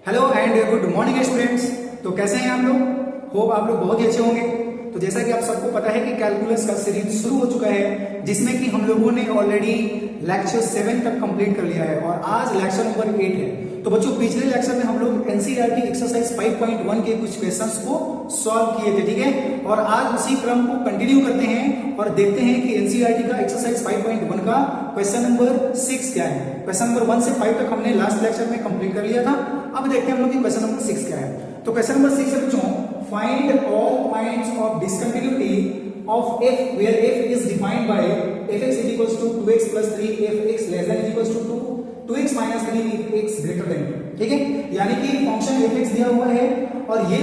Hello and good morning students. तो कैसे हैं आप लोग? होप आप लोग बहुत ही अच्छे होंगे। तो जैसा कि आप सबको पता है कि कैलकुलस का सीरीज शुरू हो चुका है, जिसमें कि हम लोगों ने ऑलरेडी लेक्चर 7 तक कंप्लीट कर लिया है और आज लेक्चर नंबर 8 है। तो बच्चों, पिछले लेक्चर में हम लोग एनसीईआरटी एक्सरसाइज 5.1 के कुछ क्वेश्चंस को सॉल्व किए थे, ठीक है। और आज उसी क्रम को कंटिन्यू करते हैं और देखते हैं कि एनसीईआरटी का एक्सरसाइज 5.1 का क्वेश्चन नंबर 6 क्या है। क्वेश्चन नंबर 1 से 5 तक हमने लास्ट लेक्चर में कंप्लीट कर लिया था। अब देखते हैं हम लोग कि क्वेश्चन नंबर 6 क्या है। तो क्वेश्चन नंबर 6 है बच्चों, find all points of discontinuity of f where f is defined by fx is equals to 2x plus 3 fx less than is equals to 2 2x minus 3 if x greater than 2। ठीक है, यानी कि function fx दिया हुआ है और ये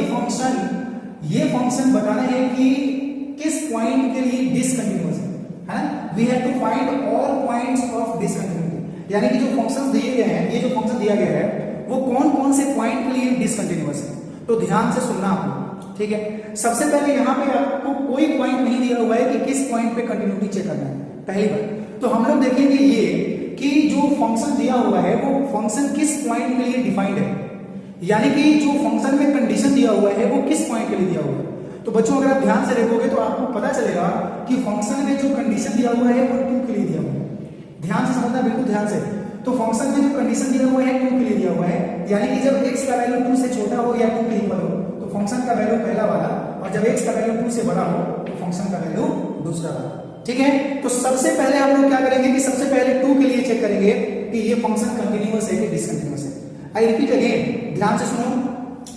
function बताना है कि किस पॉइंट के लिए डिसकंटिन्यूअस है ना। We have to find all points of discontinuity, यानी कि जो फंक्शंस दिए गए हैं, ये जो फंक्शन दिया गया है वो कौन कौन से पॉइंट के लिए डिसकंटिन्यूअस है। तो ध्यान से सुनना आपको, ठीक है। सबसे पहले यहाँ पे आपको कोई पॉइंट नहीं दिया हुआ है कि किस पॉइंट पे कंटिन्यूटी चेक करना है, पहली बात। तो हम लोग देखेंगे ये कि जो फंक्शन दिया हुआ है वो फंक्शन किस पॉइंट के लिए डिफाइंड है, यानी कि जो फंक्शन में कंडीशन दिया हुआ है वो किस पॉइंट के लिए दिया हुआ है। तो बच्चों, अगर आप ध्यान से देखोगे तो आपको पता चलेगा कि फंक्शन में जो कंडीशन दिया हुआ है वो 2 के लिए दिया हुआ है। ध्यान से समझना, बिल्कुल ध्यान से। तो फंक्शन में जो कंडीशन दिया हुआ है 2 के लिए दिया हुआ है, यानी कि जब x का वैल्यू 2 से छोटा हो या 2 के इक्वल हो तो फंक्शन का वैल्यू पहला वाला, और जब x का वैल्यू 2 से बड़ा हो तो फंक्शन का वैल्यू दूसरा वाला। ठीक है, तो सबसे पहले हम लोग क्या करेंगे कि सबसे पहले 2 के लिए चेक करेंगे कि ये फंक्शन कंटीन्यूअस है कि डिसकंटीन्यूअस है। आई रिपीट अगेन, ध्यान से सुनो।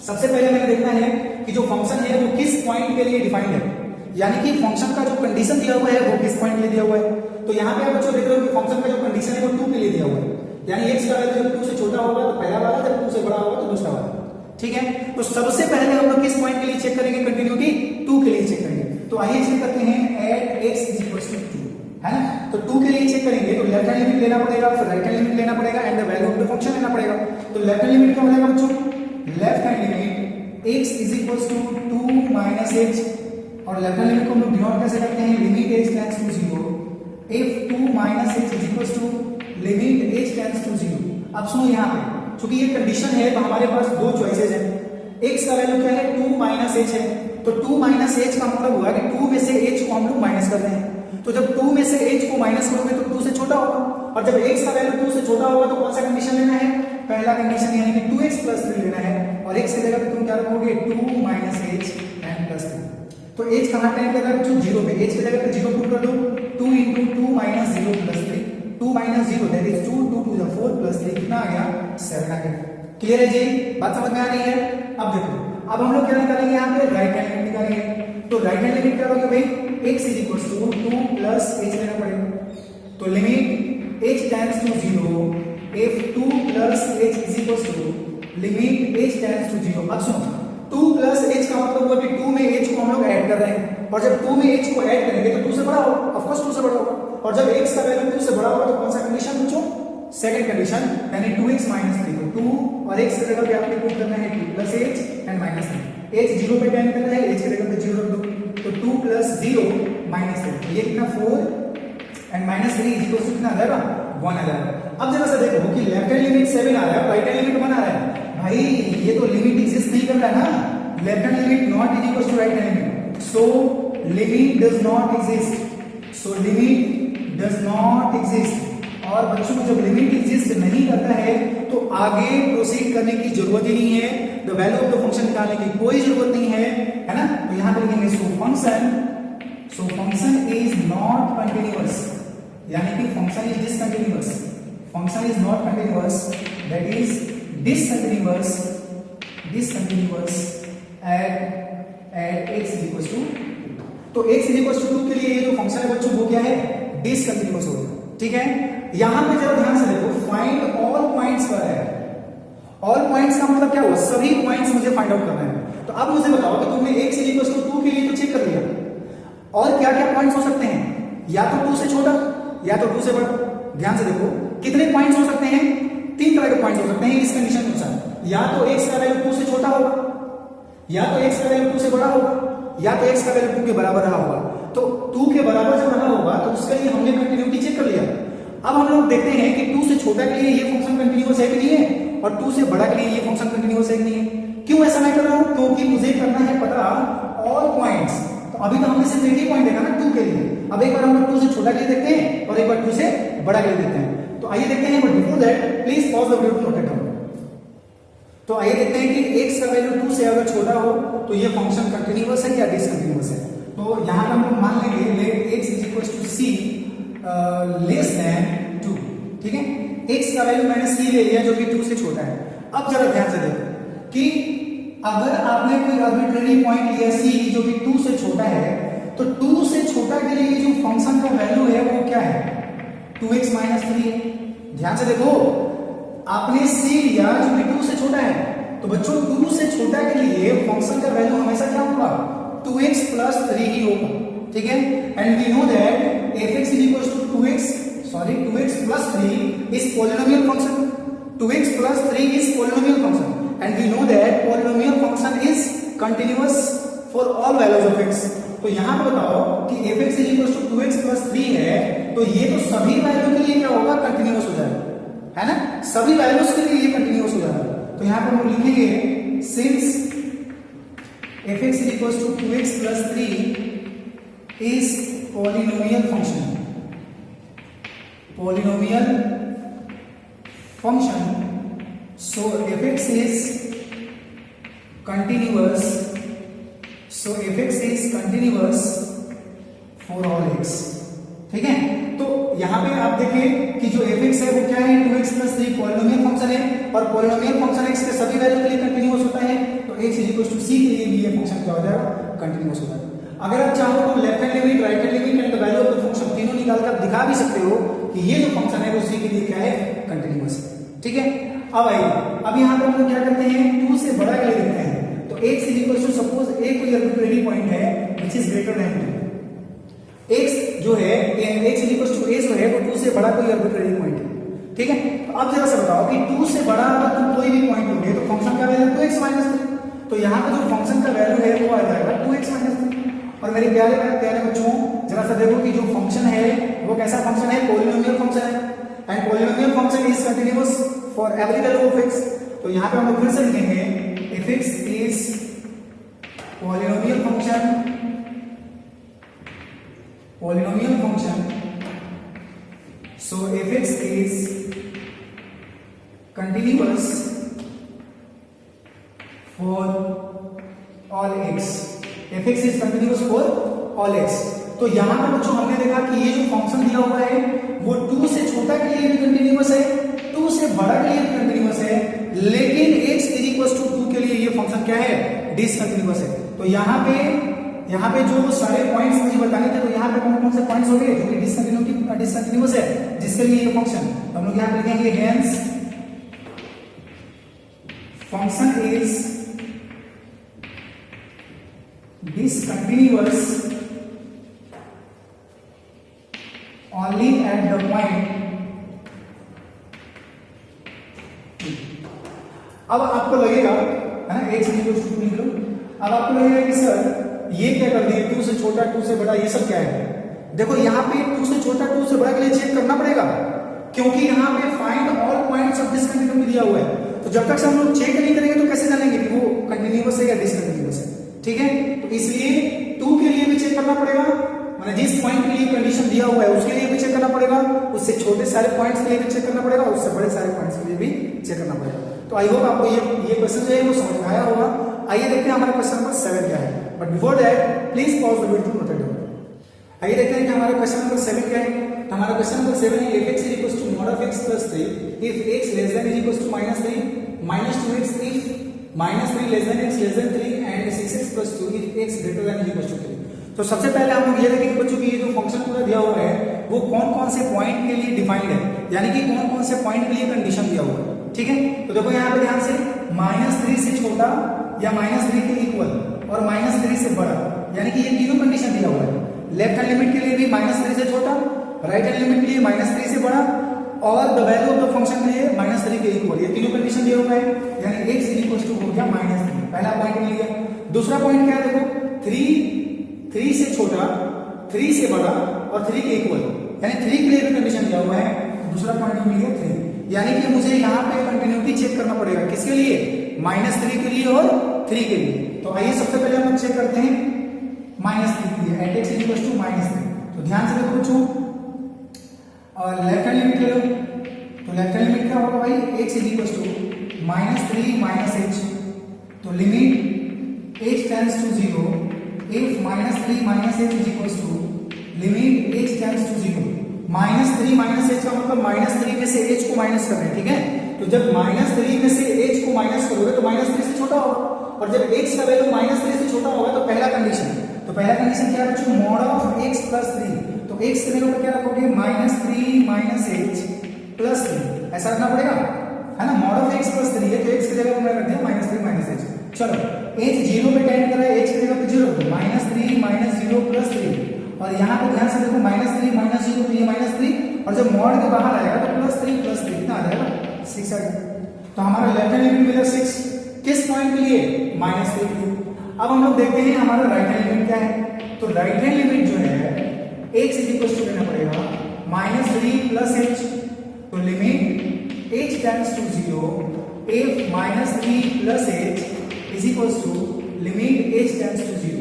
सबसे पहले मैंने देखना है कि जो फंक्शन है वो किस पॉइंट के लिए डिफाइंड है, यानी कि फंक्शन का जो कंडीशन दिया हुआ है वो किस पॉइंट के लिए दिया हुआ है। तो यहाँ पे आप बच्चों देख रहे हो कि फंक्शन का जो कंडीशन है वो 2 के लिए दिया हुआ है, यानी x का वैल्यू जब 2 से छोटा होगा तो पहला वाला, जब 2 से बड़ा होगा तो दूसरा वाला। ठीक है, तो सबसे पहले हम लोग किस पॉइंट के लिए चेक करेंगे कंटिन्यूटी? 2 के लिए चेक करेंगे। तो आइए चेक करते हैं at x is equal to 2, है ना। तो 2 के लिए चेक करेंगे तो लेफ्ट हैंड लिमिट लेना पड़ेगा, फिर राइट हैंड लिमिट लेना पड़ेगा and the value of the function लेना पड़ेगा। तो लेफ्ट हैंड लिमिट क्या हो जाएगा बच्चों? Left hand limit x is equal to 2 minus h, और लेफ्ट हैंड लिमिट को हम लोग डिनोट कैसे करते हैं? Limit h tends to 0 if 2 minus h is equal to limit h tends to 0। अब सुनो, यहाँ पे क्योंकि ये कंडीशन है तो हमारे पास 2 चॉइसेस हैं। x का वैल्यू क्या है? 2 माइनस h है। तो 2 माइनस h का मतलब हुआ कि 2 में से h को हम लोग माइनस कर रहे हैं। तो जब 2 में से h को माइनस करोगे तो 2 से छोटा होगा, और जब x का वैल्यू 2 से छोटा होगा तो कौन सा कंडीशन लेना है? पहला कंडीशन, यानी कि 2x प्लस 3 लेना है। और x की जगह पे तुम क्या रखोगे? 2 माइनस h एंड प्लस 3। तो h कहाँ टेंड कर रहा है बच्चों? 0 पे। h की जगह पे 0 पुट कर दो। 2 into 2 minus 0 plus 3, 2 minus 0 that is 2, 2 to the 4 plus 3 कितना आ गया? 7 आ गया। क्लियर है जी? बात समझ में आ रही है? अब देखो, अब हम लोग क्या निकालेंगे यहाँ पे? राइट हैंड लिमिट निकालेंगे। तो राइट हैंड लिमिट क्या होगा भाई? x is equal to 2 plus h लेना पड़ेगा। तो limit h tends to 0 if 2 plus h is equal to limit h tends to 0। अब सुनो, 2 प्लस h का मतलब हुआ कि 2 में h को हम लोग ऐड कर रहे हैं, और जब 2 में h को ऐड करेंगे तो 2 से बड़ा होगा, ऑफ कोर्स 2 से बड़ा होगा। और जब x का वैल्यू 2 से बड़ा होगा तो कौन सा कंडीशन बच्चों? सेकंड कंडीशन, यानी 2x माइनस 3। तो 2 और x की जगह पे आपने पुट करना है 2 plus h and minus 3। h 0 पे टेंड करना है, h की जगह पे 0 रख दो। तो 2 प्लस 0 माइनस 3, ये कितना? 4 and minus 3 is equal to कितना आ जाएगा? 1 आ जाएगा। अब जरा सा देखो कि लेफ्ट हैंड लिमिट 7 आ रहा है, राइट हैंड लिमिट 1 आ रहा है। भाई ये तो लिमिट एग्जिस्ट नहीं कर रहा है ना। Left hand limit not is equal to right hand limit, so limit does not exist. So limit does not exist. और बच्चों को जब लिमिट एग्जिस्ट नहीं करता है तो आगे प्रोसीड करने की जरूरत ही नहीं है, the value of the function निकालने की कोई जरूरत नहीं है ना। तो यहां पे लिखेंगे so function is not continuous, यानी कि function is discontinuous. Function is not continuous, that is discontinuous at x is equal to. तो x इज इक्वल टू 2 के लिए ये जो फंक्शन है बच्चों वो क्या है? डिसकंटीन्यूअस होगा। ठीक है, यहां पे जरा ध्यान से देखो, फाइंड ऑल पॉइंट्स पर है। ऑल पॉइंट्स का मतलब क्या हुआ? सभी पॉइंट्स मुझे फाइंड आउट करना है। तो अब मुझे बताओ कि तुमने x इज इक्वल टू 2 के लिए तो चेक कर लिया, और क्या क्या पॉइंट्स हो सकते हैं? या तो 2 से छोटा या तो 2 से बड़ा। ध्यान से देखो कितने पॉइंट्स हो सकते हैं? 3 तरह के पॉइंट्स हो सकते हैं इस कंडीशन के अनुसार। या तो x का वैल्यू 2 से छोटा होगा, या तो x का वैल्यू 2 से बड़ा होगा, या तो x का वैल्यू 2 के बराबर रहा होगा। तो 2 के बराबर जब रहा होगा तो उसके लिए हमने कंटिन्यूटी चेक कर लिया। अब हम लोग देखते हैं कि 2 से छोटा के लिए ये फंक्शन कंटिन्यूअस है कि नहीं है, और 2 से बड़ा के लिए ये फंक्शन कंटिन्यूअस है कि नहीं है। क्यों ऐसा मैं कर रहा हूं? क्योंकि मुझे करना है पता ऑल पॉइंट्स। तो अभी तो हमने सिर्फ एक ही पॉइंट देखा ना 2 के लिए, अब एक बार हम लोग 2 से छोटा के लिए देखते हैं और एक बार 2 से बड़ा के लिए देखते हैं। तो आइए देखते हैं, but before that please pause the video to note it down. तो आइए देखते हैं कि x का वैल्यू 2 से अगर छोटा हो तो ये फंक्शन कंटिन्यूअस है या डिसकंटिन्यूअस है। तो यहां पर हम लोग मान लेंगे let x = c less than 2, ठीक है। x का वैल्यू मैंने c ले लिया जो कि 2 से छोटा है। अब जरा ध्यान से देखो कि अगर आपने कोई आर्बिट्रेरी पॉइंट लिया c जो कि 2 से छोटा है, तो 2 से छोटा के लिए जो फंक्शन का वैल्यू है वो क्या है? 2x - 3 है। ध्यान से देखो, आपने c लिया जो कि 2 से छोटा है, तो बच्चों 2 से छोटा के लिए फंक्शन का वैल्यू हमेशा क्या होगा? 2x + 3 ही होगा, ठीक है। And we know that fx = 2x + 3 is polynomial function. 2x + 3 is polynomial function, and we know that polynomial function is continuous for all values of x. तो यहां पर बताओ कि fx = 2x + 3 है, तो ये तो सभी वैल्यू के लिए क्या होगा? कंटिन्यूअस हो जाएगा, है ना। सभी वैल्यूज के लिए ये कंटिन्यूअस हो जाएगा। तो यहां पर हम लिखेंगे since fx = 2x + 3 is polynomial function, so fx is continuous, for all x, ठीक है। तो यहां पे आप देखिए कि जो fx है वो क्या है? 2x + 3 पॉलिनोमियल फंक्शन है, और पॉलिनोमियल फंक्शन x के सभी वैल्यू के लिए कंटिन्यूअस होता है। तो x = c के लिए भी ये फंक्शन क्या हो जाएगा? कंटिन्यूअस हो जाएगा। अगर आप चाहो तो left hand limit, right hand limit and the value of the function तीनों निकाल कर दिखा भी सकते हो कि ये जो फंक्शन है वो c के लिए क्या है? कंटिन्यूअस है, ठीक है। अब आइए, अब यहाँ पर हम लोग क्या करते हैं? 2 से बड़ा के लिए देखते हैं। तो x सपोज a कोई आर्बिट्रेरी पॉइंट है which is greater than 2। x जो है x = a जो है वो 2 से बड़ा कोई आर्बिट्रेरी पॉइंट है, ठीक है। तो अब जरा सा बताओ कि 2 से बड़ा अगर तुम कोई भी पॉइंट लोगे तो फंक्शन का वैल्यू 2x - 3, तो यहाँ पर जो फंक्शन का वैल्यू है वो आ जाएगा 2x - 3। और मेरे प्यारे बच्चों, जरा सा देखो कि जो फंक्शन है वो कैसा फंक्शन है? पॉलिनोमियल फंक्शन है, and polynomial function is continuous for every value of x। तो यहाँ पे हम लोग फिर से लिखेंगे fx is polynomial function, so fx is continuous for all x, fx is continuous for all x। तो यहां पर बच्चों हमने देखा कि ये जो फंक्शन दिया हुआ है वो 2 से छोटा के लिए भी कंटिन्यूअस है, 2 से बड़ा के लिए भी कंटिन्यूअस है, लेकिन x = 2 के लिए ये फंक्शन क्या है? डिसकंटिन्यूअस है। तो यहाँ पे जो सारे पॉइंट्स मुझे बताने थे, तो यहाँ पे कौन कौन से पॉइंट्स हो गए जो कि डिसकंटिन्यूअस है, जिसके लिए ये फंक्शन हम लोग यहाँ पे लिखेंगे hence function is discontinuous only at the point। अब आपको लगेगा, है ना, x = 2 लिख लो। अब आपको लगेगा कि सर ये क्या कर दिए? 2 से छोटा, 2 से बड़ा, ये सब क्या है? देखो यहाँ पे 2 से छोटा, 2 से बड़ा के लिए चेक करना पड़ेगा, क्योंकि यहाँ पे find all points of discontinuity दिया हुआ है। तो जब तक से हम लोग चेक नहीं करेंगे तो कैसे जानेंगे कि वो कंटिन्यूअस है या डिसकंटिन्यूअस है, ठीक है। तो इसलिए 2 के लिए भी चेक करना पड़ेगा, मतलब जिस पॉइंट के लिए कंडीशन दिया हुआ है उसके लिए भी चेक करना पड़ेगा, उससे छोटे सारे पॉइंट्स के लिए भी चेक करना पड़ेगा, उससे बड़े सारे पॉइंट्स के लिए भी चेक करना पड़ेगा। तो आई होप आपको ये क्वेश्चन जो है वो समझ में आया होगा। आइए देखते हैं हमारा क्वेश्चन नंबर 7 क्या है, but before that please pause the video to note it down. आइए देखते हैं कि हमारा क्वेश्चन नंबर 7 क्या है। तो हमारा क्वेश्चन नंबर 7 है fx = mod of x + 3 if x less than or equal to -3, -2x if -3 less than x less than 3 and 6x + 2 if x greater than or equal to 3। तो सबसे पहले हम लोग ये देखेंगे बच्चों कि ये जो फंक्शन पूरा दिया हुआ है वो कौन कौन से पॉइंट के लिए डिफाइंड है, यानी कि कौन कौन से पॉइंट के लिए कंडीशन दिया हुआ है, ठीक है। तो देखो यहाँ पे ध्यान से -3 से छोटा या -3 के इक्वल और -3 से बड़ा, यानी कि ये तीनों कंडीशन दिया हुआ है। लेफ्ट हैंड लिमिट के लिए भी -3 से छोटा, राइट हैंड लिमिट के लिए -3 से बड़ा, और the value of the function के लिए -3 के इक्वल, ये तीनों कंडीशन दिया हुआ है, यानी x = हो गया -3, पहला पॉइंट मिल गया। दूसरा पॉइंट क्या है? देखो 3 से छोटा, 3 से बड़ा और 3 के इक्वल, यानी 3 के लिए भी कंडीशन दिया हुआ है, तो दूसरा पॉइंट मिल गया 3, यानी कि मुझे यहाँ पे कंटिन्यूटी चेक करना पड़ेगा, किसके लिए, -3 के लिए और 3 के लिए। तो आइए सबसे पहले हम चेक करते हैं -3 के लिए, एट एक्स इक्वल टू -3। तो ध्यान से देखो बच्चों, और लेफ्ट हैंड लिमिट ले लो, तो लेफ्ट हैंड लिमिट क्या होगा भाई, x इक्वल टू -3 -h, तो limit h tends to 0 if -3 -h is equal to limit h tends to 0। -3 -h का मतलब -3 में से h को माइनस कर रहे हैं, ठीक है। तो जब -3 में से h को माइनस करोगे तो -3 से छोटा होगा, और जब x का वैल्यू -3 से छोटा होगा तो पहला कंडीशन क्या है बच्चों, mod ऑफ x प्लस 3। तो x के जगह पर क्या रखोगे, -3 -h प्लस 3, ऐसा रखना पड़ेगा, है ना। mod ऑफ x प्लस 3 है, तो x की जगह पर मैं रख दिया -3 -h। चलो h 0 पे टेंड कर रहा है, h की जगह पे 0, तो -3 -0 प्लस 3, और यहाँ पे ध्यान से देखो -3 -0, तो ये -3, और जब mod के बाहर आएगा तो +3 कितना आ जाएगा, 6 आ जाएगा। तो हमारा लेफ्ट हैंड लिमिट मिला 6, किस पॉइंट के लिए, -3 के लिए। अब हम लोग देखते हैं हमारा राइट हैंड लिमिट क्या है। तो राइट हैंड लिमिट जो है x इक्वल टू लेना पड़ेगा -3 प्लस h, तो limit h tends to 0 if -3 plus h is equal to limit h tends to 0।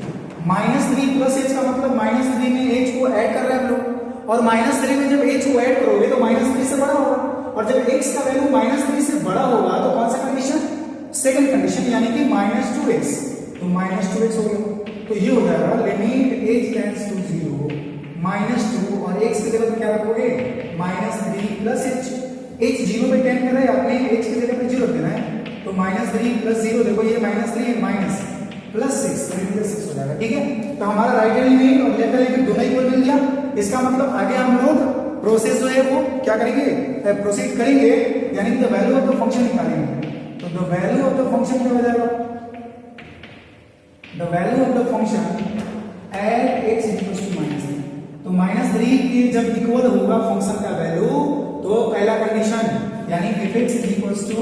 -3 plus h का मतलब -3 में h को ऐड कर रहे हैं हम लोग, और -3 में जब h को ऐड करोगे तो -3 से बड़ा होगा, और जब x का वैल्यू -3 से बड़ा होगा तो कौन सा कंडीशन, सेकंड कंडीशन, यानी कि -2x, तो -2x हो गया। तो ये हो जाएगा लिमिट h टेंड्स टू 0 -2, और x की जगह पे क्या रखोगे, -3 प्लस h। h 0 पे टेंड कर रहा है, आपने h की जगह पे 0 देना है, तो -3 प्लस 0, देखो ये -3 माइनस +6, तो 6 हो जाएगा, ठीक है। तो हमारा राइट हैंड लिमिट और लेफ्ट हैंड लिमिट दोनों इक्वल मिल गया। इसका मतलब आगे हम लोग प्रोसेस जो है वो क्या करेंगे, प्रोसीड करेंगे, यानी कि the value of the function निकालेंगे। तो the value of the function क्या हो जाएगा, the value of the function at x equal to -3, तो -3 के जब इक्वल होगा फंक्शन का वैल्यू, तो पहला कंडीशन, यानी if x is equal to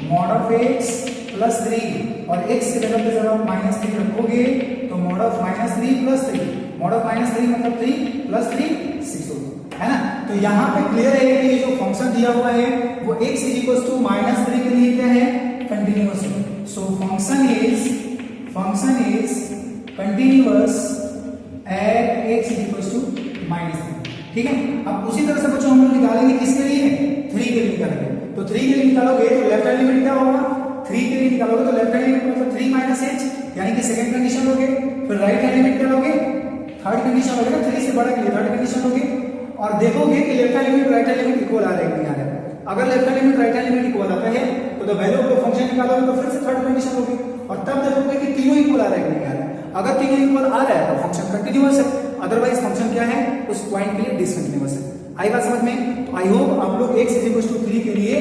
mod of x plus 3, और x के जगह पे जब आप -3 रखोगे तो mod of -3 plus 3, mod of -3 मतलब 3 प्लस 3 6 होगा, है ना। तो यहाँ पे क्लियर है कि ये जो फंक्शन दिया हुआ है वो x इज इक्वल टू -3 के लिए क्या है, कंटिन्यूअस है। So function is continuous at x is equal to -3, ठीक है। अब उसी तरह से बच्चों हम लोग निकालेंगे किसके लिए, 3 के लिए निकालेंगे। तो 3 के लिए निकालोगे तो लेफ्ट हैंड लिमिट क्या होगा, 3 के लिए निकालोगे तो लेफ्ट हैंड लिमिट मतलब 3 -h, यानी कि सेकंड कंडीशन लोगे। फिर राइट हैंड लिमिट क्या लोगे, थर्ड कंडीशन लोगे ना, 3 से बड़ा के लिए थर्ड कंडीशन लोगे, और देखोगे कि left hand limit right hand limit equal आ रहा है कि नहीं आ रहा है। अगर left hand limit right hand limit equal आता है तो the value of the function निकालोगे तो फिर से थर्ड कंडीशन लोगे, और तब देखोगे कि तीनों इक्वल आ रहा है कि नहीं आ रहा है। अगर तीनों इक्वल आ रहा है तो फंक्शन कंटिन्यूअस है, अदरवाइज फंक्शन क्या है, उस पॉइंट के लिए डिसकंटिन्यूअस है। आई बात समझ में। तो आई होप आप लोग x इज इक्वल टू 3 के लिए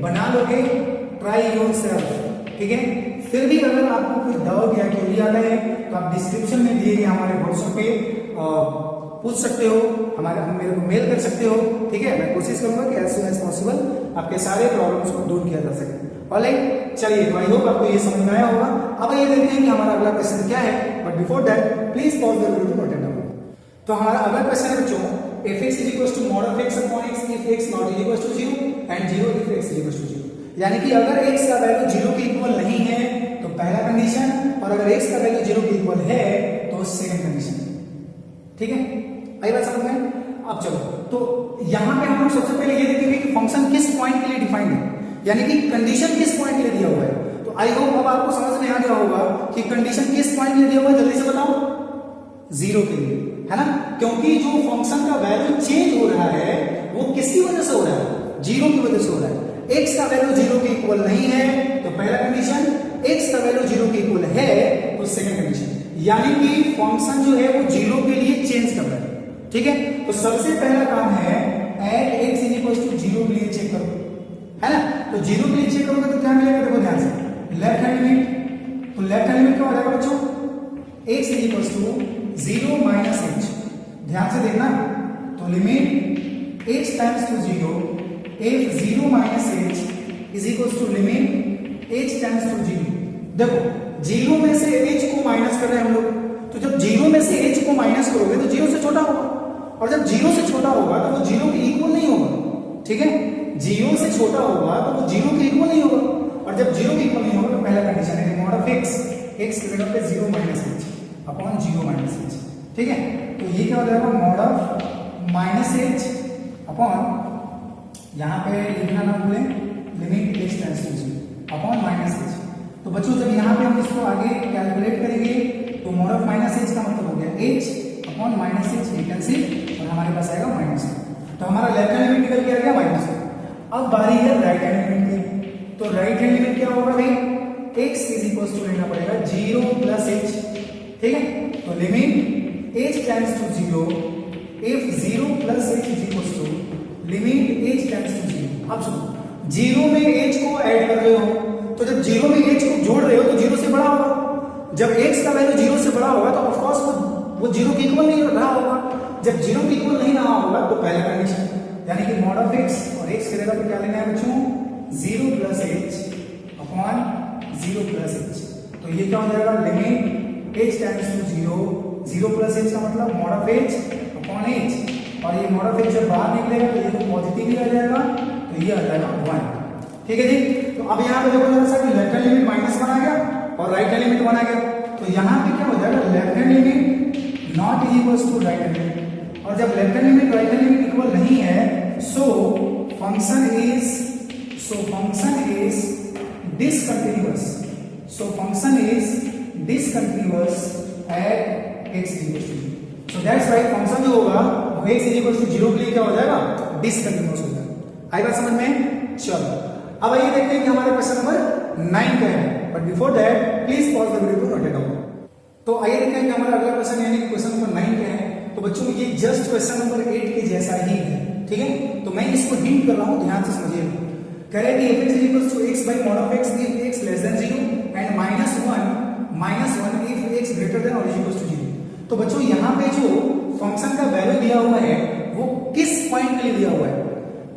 बना लोगे, ट्राई योरसेल्फ, ठीक है। फिर भी अगर आपको कोई डाउट या क्वेरी आता है तो आप डिस्क्रिप्शन में दिए गए हमारे व्हाट्सएप पे पूछ सकते हो, मेरे को मेल कर सकते हो, ठीक है। मैं कोशिश करूंगा कि एज सून एज पॉसिबल आपके सारे प्रॉब्लम्स को दूर किया जा सके। ऑलराइट, चलिए, तो आई होप आपको ये समझ में आया होगा। अब ये देखते हैं कि हमारा अगला क्वेश्चन क्या है, but before that please pause the video to note it down. तो हमारा अगला क्वेश्चन है बच्चों, fx is equal to mod of x upon x if x not is equal to 0 and 0 if x is equal to 0, यानी कि अगर x का value 0 के इक्वल नहीं है तो पहला कंडीशन, और अगर x का वैल्यू 0 के इक्वल है तो सेकंड कंडीशन, ठीक है। आई बात समझ में। अब चलो, तो यहां पे हम लोग सबसे पहले ये देखेंगे कि फंक्शन किस पॉइंट के लिए डिफाइंड है, यानी कि कंडीशन किस पॉइंट के लिए दिया हुआ है। तो आई होप अब आपको समझ में आ गया होगा कि कंडीशन किस पॉइंट के लिए दिया हुआ है, जल्दी से बताओ, 0 के लिए, है ना। क्योंकि जो फंक्शन का वैल्यू चेंज हो रहा है वो किसकी वजह से हो रहा है, 0 की वजह से हो रहा है। x का वैल्यू 0 के इक्वल नहीं है तो पहला कंडीशन, x का वैल्यू 0 के इक्वल है तो सेकंड कंडीशन, यानी कि फंक्शन जो है वो 0 के लिए चेंज कर रहा है, ठीक है। तो सबसे पहला काम है at x is equal to 0 के लिए चेक करो, है ना। तो 0 के लिए चेक करोगे तो क्या मिलेगा, देखो ध्यान से, लेफ्ट हैंड लिमिट, तो लेफ्ट हैंड लिमिट क्या हो जाएगा बच्चों, x is equal to 0 minus h, ध्यान से देखना। तो limit h times to 0 if 0 minus h is equal to limit h times to 0। देखो 0 में से h को माइनस कर रहे हैं हम लोग, तो जब 0 में से h को माइनस करोगे तो 0 से छोटा होगा, और जब 0 से छोटा होगा तो वो 0 के इक्वल नहीं होगा, ठीक है, जीरो से छोटा होगा तो वो जीरो के इक्वल नहीं होगा, और जब जीरो के इक्वल नहीं होगा तो पहला कंडीशन है मॉड ऑफ एक्स, एक्स की जगह पे 0 minus h upon 0 minus h, ठीक है। तो ये क्या हो जाएगा mod of minus h upon, यहाँ पे लिखना ना भूलें, limit h tends to 0 upon minus h. तो बच्चों जब यहाँ पे हम इसको आगे कैलकुलेट करेंगे तो मॉड ऑफ माइनस एच का मतलब हो गया एच अपॉन माइनस एच, ये कैंसिल, और हमारे पास आएगा माइनस। तो हमारा लेफ्ट हैंड लिमिट निकल के आ गया माइनस। अब बारी है राइट हैंड लिमिट की, तो राइट हैंड लिमिट क्या होगा भाई, x इज इक्वल टू लेना पड़ेगा 0 प्लस h, ठीक है। तो limit h tends to 0 if 0 plus h is equal to limit h tends to 0। अब सुनो, 0 में h को ऐड कर रहे हो, तो जब 0 में h को जोड़ रहे हो तो 0 से बड़ा होगा। जब x का वैल्यू 0 से बड़ा होगा तो ऑफ कोर्स वो 0 के इक्वल नहीं रहा होगा। जब 0 के इक्वल नहीं रहा होगा तो पहला कंडीशन, यानी कि मॉड ऑफ x, और x की जगह पे क्या लेना है बच्चों, 0 plus h upon 0 plus h। तो ये क्या हो जाएगा, limit h tends to 0, 0 plus h का मतलब mod of h upon h, और ये मॉड ऑफ h जब बाहर निकलेगा तो ये तो पॉजिटिव ही आ जाएगा, तो ये आ जाएगा 1, ठीक है जी। तो अब यहाँ पे देखो जरा सा, लेफ्ट हैंड लिमिट माइनस 1 आ गया और राइट हैंड लिमिट 1 आ गया। तो यहाँ पे क्या हो जाएगा, left hand limit not is equal to right hand limit, और जब left hand limit right hand limit equal नहीं है, so function is discontinuous, so function is discontinuous at x is equal to 0. so that's why function जो होगा वो x is equal to 0 के लिए क्या हो जाएगा, discontinuous हो जाएगा। आई बात समझ में? चलो अब आइए देखते हैं कि हमारे क्वेश्चन नंबर 9 क्या है, but before that please pause the video to note it down. तो आइए देखते हैं कि हमारा अगला क्वेश्चन यानी कि क्वेश्चन नंबर 9 क्या है। तो बच्चों ये जस्ट क्वेश्चन नंबर 8 के जैसा ही है, ठीक है। तो मैं इसको हिंट कर रहा हूं, ध्यान से समझिएगा। कह रहे हैं कि f(x = x by mod of x if x less than 0 and -1 if x greater than or equal to 0। तो बच्चों यहाँ पे जो फंक्शन का वैल्यू दिया हुआ है वो किस पॉइंट के लिए दिया हुआ है,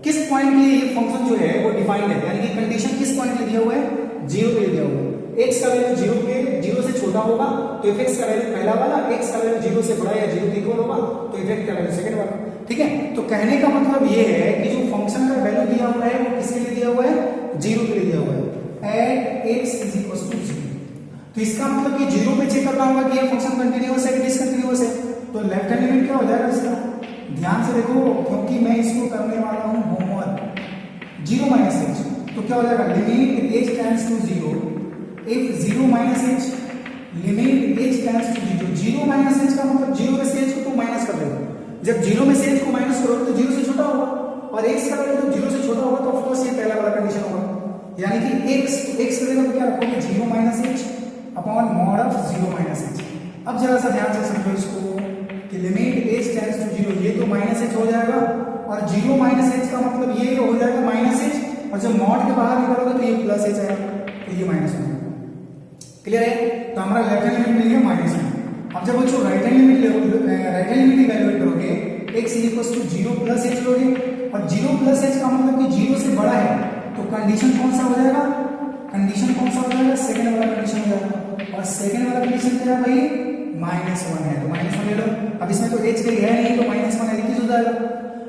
किस पॉइंट के लिए ये फंक्शन जो है वो डिफाइंड है, यानी कि कंडीशन किस पॉइंट के लिए दिया हुआ है, 0 के लिए दिया हुआ है। x का वैल्यू 0 से छोटा होगा तो f(x) का वैल्यू पहला वाला, x का वैल्यू 0 से बड़ा या 0 के इक्वल होगा तो f(x) का वैल्यू सेकंड वाला, ठीक है। तो कहने का मतलब ये है कि जो फंक्शन का वैल्यू दिया हुआ है वो किसके लिए दिया हुआ है, 0 के लिए दिया हुआ है, at x is equal to 0। तो इसका मतलब कि 0 पे चेक करना होगा कि ये फंक्शन कंटीन्यूअस है कि डिसकंटीन्यूअस है। तो लेफ्ट हैंड लिमिट क्या हो जाएगा इसका, ध्यान से देखो क्योंकि मैं इसको करने वाला हूं होमवर्क, 0 माइनस h। तो क्या हो जाएगा, limit h tends to 0 if 0 minus h, limit h tends to 0। 0 minus h का मतलब 0 में से h को तुम माइनस कर देगा, जब 0 में से h को माइनस करोगे तो 0 से छोटा होगा, और x का वैल्यू जब 0 से छोटा होगा तो ऑफ कोर्स ये पहला वाला कंडीशन होगा, यानी कि x की जगह पे क्या रखोगे, 0 minus h upon mod of 0 minus h। अब जरा सा ध्यान से समझो इसको कि लिमिट h टेंड्स टू 0, ये तो माइनस h हो जाएगा, और 0 माइनस h का मतलब ये हो जाएगा माइनस h, और जब मॉड के बाहर निकालोगे तो ये प्लस h आएगा, तो ये माइनस हो जाएगा। क्लियर है? तो हमारा लेफ्ट हैंड लिमिट मिल गया माइनस में। अब जब बच्चों राइट हैंड लिमिट इवैल्यूएट करोगे, x is equal to 0 plus h लोगे, और 0 प्लस h का मतलब कि 0 से बड़ा है, तो कंडीशन कौन सा हो जाएगा, कंडीशन कौन सा हो जाएगा, सेकंड वाला कंडीशन हो जाएगा। और सेकंड वाला कंडीशन क्या है भाई, -1 है, तो -1 ले लो। अब इसमें तो h कहीं है नहीं, तो -1 एडिक्ट हो जाएगा।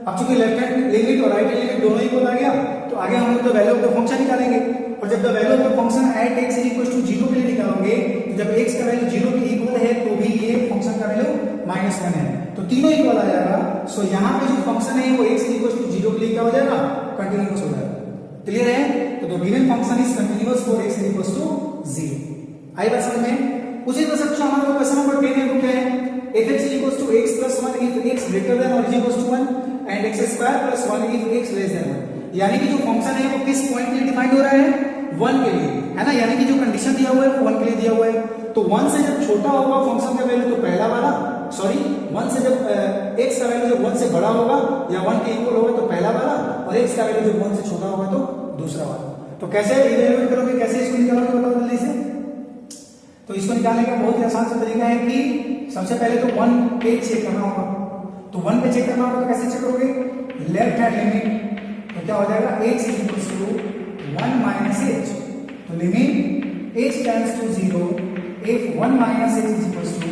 अब चूंकि लेफ्ट हैंड लिमिट और राइट हैंड लिमिट दोनों इक्वल आ गया, तो आगे हम लोग तो वैल्यू ऑफ द फंक्शन निकालेंगे, और जब the value of the function at x is equal to 0 के लिए निकालोगे, तो जब x का वैल्यू 0 के इक्वल है तो भी ये फंक्शन का वैल्यू -1 है, तो तीनों इक्वल आ जाएगा। सो यहाँ पे जो फंक्शन है वो x इज इक्वल टू 0 के लिए क्या हो जाएगा, कंटीन्यूअस हो जाएगा। क्लियर है? तो the given function is continuous for x is equal to 0। आई बात समझ में? उसी तरह से हमारा क्वेश्चन नंबर 10 है, वो क्या है, f(x = x + 1 if x greater than or equal to 1 and x² + 1 if x less than 1। यानी कि जो फंक्शन है वो किस पॉइंट के लिए डिफाइंड हो रहा है, 1 के लिए, है ना। यानी कि जो कंडीशन दिया हुआ है वो 1 के लिए दिया हुआ है। तो 1 से जब छोटा होगा फंक्शन का वैल्यू तो पहला वाला, सॉरी 1 से जब x का वैल्यू जब 1 से बड़ा होगा या 1 के इक्वल होगा तो पहला वाला, और x का वैल्यू जब 1 से छोटा होगा तो दूसरा वाला। तो कैसे इवैल्यूएट करोगे, कैसे इसको निकालोगे, बताओ जल्दी से। तो इसको निकालने का बहुत ही आसान सा तरीका है कि सबसे पहले तो 1 पे चेक करना होगा। तो 1 पे चेक करना होगा तो कैसे चेक करोगे, लेफ्ट हैंड लिमिट, तो क्या हो जाएगा, x is equal to 1 minus h। तो limit h tends to 0 if 1 minus h is equal to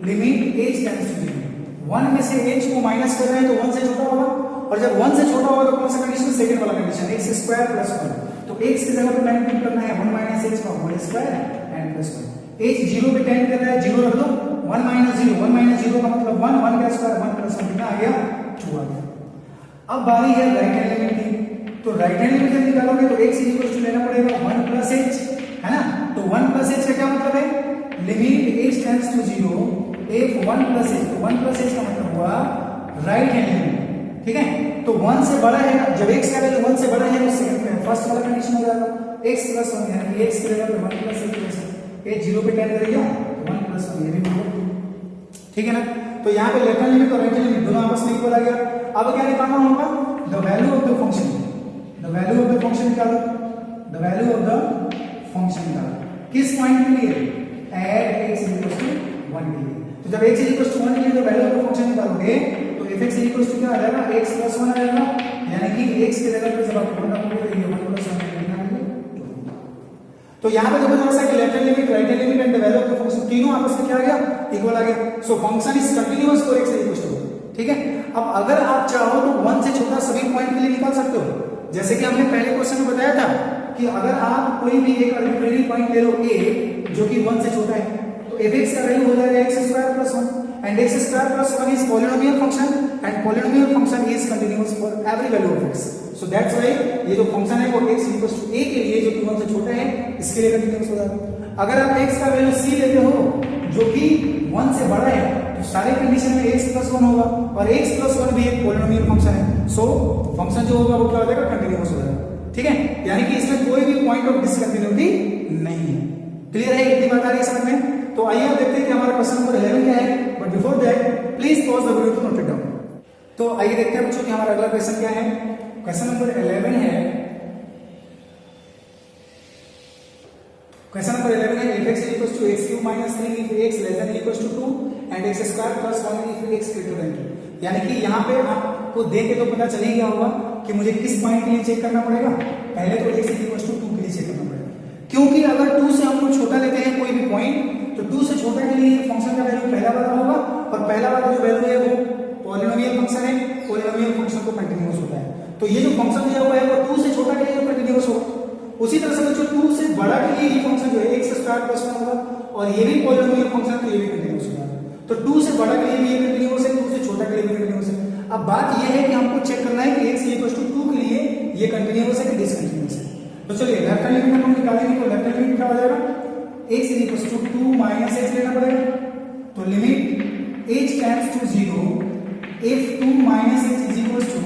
limit h tends to 0। 1 में से h को माइनस कर रहे हैं तो 1 से छोटा होगा, और जब 1 से छोटा होगा तो कौन सा कंडीशन, सेकंड वाला कंडीशन, x स्क्वायर प्लस 1। तो x की जगह पे टाइम पुट करना है 1 माइनस h का whole square and plus 1। h 0 पे टेंड कर रहा है, 0 रख दो, 1 माइनस 0, 1 माइनस 0 का मतलब 1, 1 का स्क्वायर 1 प्लस 1 कितना आ गया, 2 आ गया। अब बारी है राइट हैंड लिमिट की, तो राइट हैंड लिमिट जब निकालोगे तो x इक्वल टू लेना पड़ेगा 1 प्लस h, है ना। तो 1 प्लस h का क्या मतलब है, limit h tends to 0 if 1 plus h, तो 1 प्लस h का मतलब हुआ राइट हैंड लिमिट, ठीक है। तो 1 से बड़ा है, जब x का वैल्यू 1 से बड़ा है तो सेकंड फर्स्ट वाला कंडीशन हो जाएगा x प्लस 1, यानी x की जगह पे 1 प्लस h 0 पे टेंड करेगा तो 1 प्लस 1 ये भी होगा, ठीक है ना। तो यहाँ पे लेफ्ट हैंड लिमिट और राइट हैंड लिमिट दोनों आपस में इक्वल आ गया। अब क्या निकालना होगा, the value of the function, the value of the function निकालो, the value of the function निकालो किस पॉइंट के लिए, एट x इक्वल टू 1 के लिए। तो जब x इक्वल टू 1 के लिए जो वैल्यू ऑफ द फंक्शन निकालोगे तो fx इक्वल टू क्या आ जाएगा, x प्लस 1 आ जाएगा, यानी कि x की जगह पे जब आप 1 रखोगे तो ये 1 प्लस 1 कितना आ जाएगा। तो यहाँ पे देखो जरा सा कि left hand limit, right hand limit and the value of the function तीनों आपस में क्या आ गया, इक्वल आ गया। So function is continuous for x equal to, ठीक है। अब अगर आप चाहो तो 1 से छोटा सभी पॉइंट के लिए निकाल सकते हो, जैसे कि हमने पहले क्वेश्चन में बताया था कि अगर आप कोई भी एक आर्बिट्रेरी पॉइंट ले लो a जो कि 1 से छोटा है, तो fx का वैल्यू हो जाएगा x square plus 1 and x square plus 1 is polynomial function and polynomial function is continuous for every value of x। So that's why ये जो फंक्शन है वो x इक्वल टू a के लिए जो कि 1 से छोटा है इसके लिए कंटीन्यूअस हो जाएगा। अगर आप x का वैल्यू c लेते हो जो कि 1 से बड़ा है तो सारे कंडीशन में x प्लस 1 होगा और x प्लस 1 भी एक पॉलिनोमियल फंक्शन है। सो फंक्शन जो होगा वो क्या हो जाएगा, कंटीन्यूअस हो जाएगा, ठीक है। यानी कि इसमें कोई भी पॉइंट ऑफ डिसकंटिन्यूटी नहीं है। क्लियर है, इतनी बात आ रही है समझ में। तो आइए आप देखते हैं कि हमारा क्वेश्चन नंबर 11 क्या है, but before that please pause the video to note it down. तो आइए देखते हैं बच्चों कि हमारा अगला क्वेश्चन क्या है। क्वेश्चन नंबर 11 है, क्वेश्चन नंबर 11 है fx equals to x cube minus 3 if x less than equals to 2 and x square plus 1 if x greater than 2। यानी कि यहाँ पे आपको देख के तो पता चल ही गया होगा कि मुझे किस पॉइंट के लिए चेक करना पड़ेगा। पहले तो x इक्वल्स टू 2 के लिए चेक करना पड़ेगा, क्योंकि अगर 2 से हम लोग छोटा लेते हैं कोई भी पॉइंट तो 2 से छोटा के लिए फंक्शन का वैल्यू पहला वाला होगा और पहला वाला जो वैल्यू है वो पॉलिनोमियल फंक्शन है, पॉलिनोमियल फंक्शन को कंटीन्यूअस होता है। तो ये जो फंक्शन दिया हुआ है वो 2 से छोटा के लिए कंटीन्यूअस होगा। उसी तरह से बच्चों 2 से बड़ा के लिए ये फंक्शन जो है x स्क्वायर प्लस 1 होगा और ये भी पॉलिनोमियल फंक्शन तो ये भी कंटीन्यूअस होगा। तो 2 से बड़ा के लिए भी ये कंटीन्यूअस है, 2 से छोटा के लिए भी कंटीन्यूअस है। अब बात ये है कि हमको चेक करना है कि x इक्वल टू 2 के लिए ये कंटीन्यूअस है कि डिसकंटीन्यूअस है। तो चलिए लेफ्ट हैंड लिमिट हम निकालेंगे, तो लेफ्ट हैंड लिमिट क्या हो जाएगा, x equal to 2 minus h लेना पड़ेगा। तो limit h tends to 0 if 2 minus h is equal to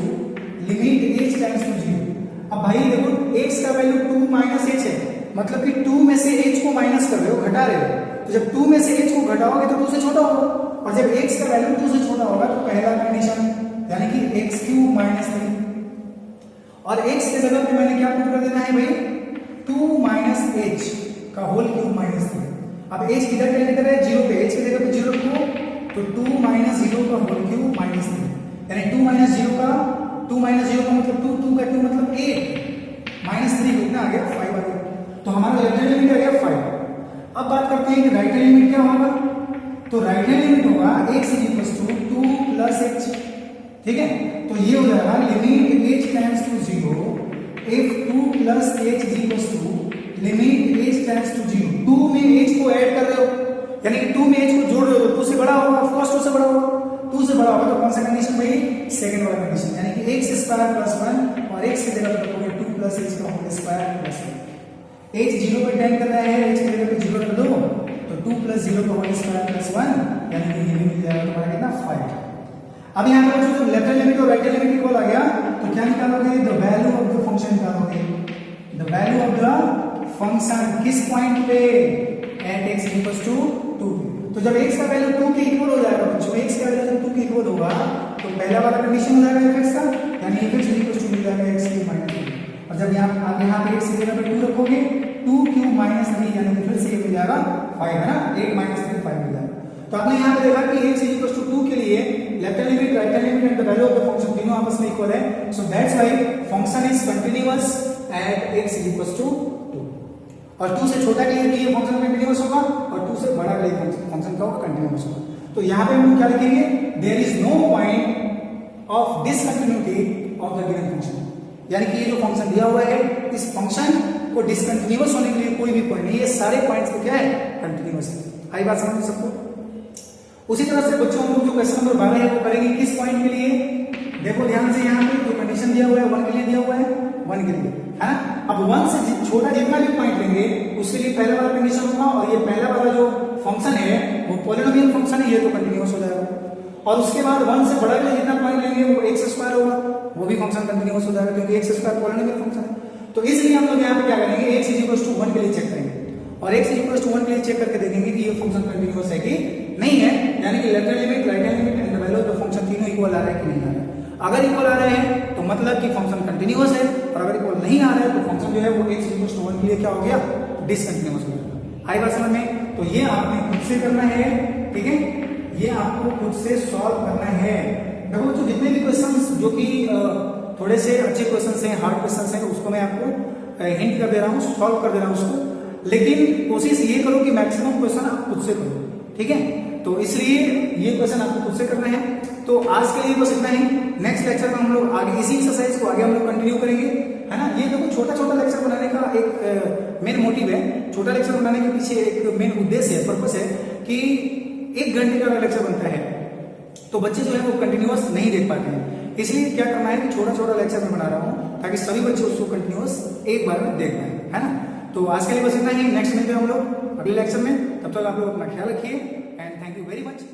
limit h tends to 0। अब भाई देखो x का वैल्यू 2 माइनस h है, मतलब कि 2 में से h को माइनस कर रहे हो, घटा रहे हो। तो जब 2 में से h को घटाओगे तो 2 से छोटा होगा और जब x का वैल्यू 2 से छोटा होगा तो पहला कंडीशन यानी कि x क्यूब माइनस 3 और x के जगह पे मैंने क्या पुट कर देना है भाई, 2 माइनस h का होल क्यूब माइनस 3। अब h किधर टेंड कर रहा है, 0 पे, h की जगह पे 0 रखो तो 2 माइनस 0 का होल क्यूब माइनस 3 यानी 2 माइनस 0 का मतलब 2 का 2 मतलब 8 माइनस 3 कितना आ गया, 5 आ गया। तो हमारा लेफ्ट हैंड लिमिट आ गया 5। अब बात करते हैं कि राइट हैंड लिमिट क्या होगा। तो राइट हैंड लिमिट होगा x equals to 2 plus h, ठीक है। तो ये हो जाएगा limit h tends to 0 if 2 plus h is equals to limit h tends to 0। 2 में h को ऐड कर रहे हो यानी कि 2 में h को जोड़ रहे हो, 2 से बड़ा होगा, ऑफ कोर्स 2 से बड़ा होगा। 2 से बड़ा होगा तो कौन सा कंडीशन भाई, सेकंड वाला कंडीशन, यानी कि x स्क्वायर प्लस 1 और x की जगह पे रखोगे 2 प्लस h का होल स्क्वायर प्लस 1। h 0 पे टेंड कर रहा है, h की जगह पे 0 रख दो तो 2 प्लस 0 का होल स्क्वायर प्लस 1 यानी कि ये भी मिल जाएगा तुम्हारा कितना, 5। अब यहाँ पर जो लेफ्ट हैंड लिमिट और राइट हैंड लिमिट इक्वल आ गया तो क्या निकालोगे, the value of the function निकालोगे। The value of the function किस पॉइंट पे, एट x इक्वल्स टू 2। तो जब x का वैल्यू 2 के इक्वल हो जाएगा बच्चों, x का वैल्यू जब 2 के इक्वल होगा तो पहला वाला कंडीशन हो जाएगा fx का, यानी fx इक्वल्स टू मिल जाएगा x क्यूब माइनस 3 और जब यहाँ पे x की जगह पे 2 रखोगे 2 क्यूब माइनस 3 यानी कि फिर से ये मिल जाएगा 5, है ना, 8 माइनस 3 5 मिल जाएगा। तो आपने यहाँ पे देखा कि x इक्वल्स टू 2 के लिए left hand limit, right hand limit and the value of the function तीनों आपस में इक्वल है। So that's why function is continuous at x equals to 2 और 2 से छोटा के लिए भी ये फंक्शन कंटीन्यूअस होगा और 2 से बड़ा के लिए फंक्शन का कंटीन्यूअस होगा। तो यहाँ पे हम क्या लिखेंगे, there is no point of discontinuity of the given function. यानी कि ये जो फंक्शन दिया हुआ है, इस फंक्शन को डिसकंटिन्यूअस होने के लिए कोई भी पॉइंट नहीं, ये सारे पॉइंट्स को क्या है, कंटिन्यूअस है। आई बात समझ सबको? उसी तरह से बच्चों हम लोग जो क्वेश्चन नंबर 12 है वो करेंगे किस पॉइंट के लिए? देखो ध्यान से, यहाँ पे जो कंडीशन दिया हुआ है 1 के लिए दिया हुआ है, 1 के लिए, है ना। अब 1 से छोटा जितना भी पॉइंट लेंगे उसके लिए पहला वाला कंडीशन होगा, और ये पहला वाला जो फंक्शन है वो पॉलिनोमियल फंक्शन है, ये तो कंटिन्यूअस हो जाएगा। और उसके बाद 1 से बड़ा भी जितना पॉइंट लेंगे वो x स्क्वायर होगा, वो भी फंक्शन कंटिन्यूअस हो जाएगा, क्योंकि x स्क्वायर पॉलिनोमियल फंक्शन है। तो इसलिए हम लोग यहाँ पे क्या करेंगे, x = 1 के लिए चेक करेंगे, और x = 1 के लिए चेक करके देखेंगे कि ये फंक्शन कंटिन्यूअस है कि नहीं है, यानी कि left hand limit, right hand limit and the value of the function तीनों इक्वल आ रहा है कि नहीं आ रहा है। अगर इक्वल आ रहे हैं तो मतलब कि फंक्शन कंटिन्यूअस है, और अगर इक्वल नहीं आ रहा है तो फंक्शन जो है वो x = 1 के लिए क्या हो गया, डिसकंटिन्यूअस हो गया। आई बात समझ में? तो ये आपने खुद से करना है, ठीक है, ये आपको खुद से सॉल्व करना है। देखो जो जितने भी क्वेश्चंस जो कि थोड़े से अच्छे क्वेश्चंस हैं, हार्ड क्वेश्चंस हैं, उसको मैं आपको हिंट कर दे रहा हूँ, सॉल्व कर दे रहा हूँ उसको, लेकिन कोशिश ये करो कि मैक्सिमम क्वेश्चन आप खुद से करो, ठीक है। तो इसलिए ये क्वेश्चन आपको खुद से करना है। तो आज के लिए बस इतना ही। नेक्स्ट लेक्चर में हम लोग आगे इसी एक्सरसाइज को आगे हम लोग कंटिन्यू करेंगे, है ना। ये देखो छोटा छोटा लेक्चर बनाने का एक मेन मोटिव है, छोटा लेक्चर बनाने के पीछे एक मेन उद्देश्य है, पर्पस है कि 1 घंटे का लेक्चर बनता है तो बच्चे जो है वो कंटिन्यूअस नहीं देख पाते हैं। इसलिए क्या करना है कि छोटा छोटा लेक्चर मैं बना रहा हूँ ताकि सभी बच्चे उसको कंटिन्यूअस एक बार में देख पाए, है ना। तो आज के लिए बस इतना ही। नेक्स्ट मिलते हैं हम लोग अगले लेक्चर में, तब तक आप लोग अपना ख्याल रखिए and thank you very much.